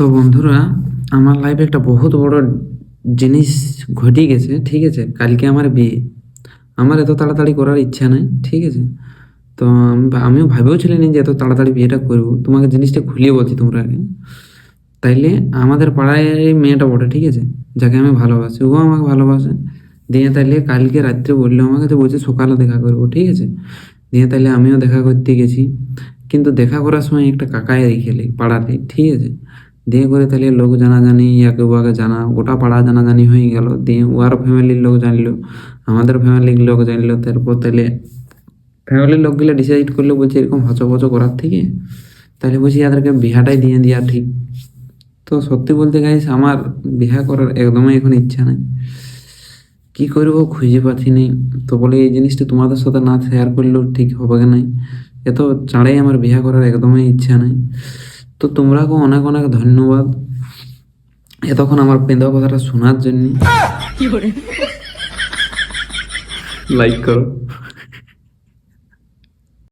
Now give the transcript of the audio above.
তো বন্ধুরা, আমার লাইফে একটা বহুত বড় জিনিস ঘটে গেছে। ঠিক আছে, কালকে আমার বিয়ে। আমার এত তাড়াতাড়ি করার ইচ্ছা নেই, ঠিক আছে। তো আমিও ভাবেও ছিলাম যে এত তাড়াতাড়ি বিয়েটা করব। তোমাকে জিনিসটা খুলিয়ে বলছি তোমরা আগে। তাইলে আমাদের পাড়ায় এই মেয়েটা বটে, ঠিক আছে, যাকে আমি ভালোবাসি, ও আমাকে ভালোবাসে। দিয়ে তাইলে কালকে রাত্রে বললো আমাকে, তো বলছে সকালে দেখা করবো, ঠিক আছে। দিয়ে তাইলে আমিও দেখা করতে গেছি। কিন্তু দেখা করার সময় একটা কাকাই খেলে পাড়াতে, ঠিক আছে। দিয়ে করে তাহলে লোক জানাজানি, ইয়াকে ওয়াকে জানা, গোটা পাড়া জানাজানি হয়ে গেল। দিয়ে ওর ফ্যামিলির লোক জানলো, আমাদের ফ্যামিলির লোক জানলো। তারপর তাহলে ফ্যামিলির লোকগুলো ডিসাইড করলো, বলছে এরকম হচপচ করার থেকে তাহলে বলছি এদেরকে বিহাটাই দিয়ে দেওয়া ঠিক। তো সত্যি বলতে গাইস, আমার বিয়ে করার একদমই এখন ইচ্ছা নেই। কি করব খুঁজে পাচ্ছি নি। তো বলে এই জিনিসটা তোমাদের সাথে না শেয়ার করলেও ঠিক হবে কি নাই। এত চাঁড়াই আমার বিয়ে করার একদমই ইচ্ছা নেই। তো তোমরাকেও অনেক অনেক ধন্যবাদ এতক্ষণ আমার পেঁদা কথাটা শোনার জন্য। লাইক করো।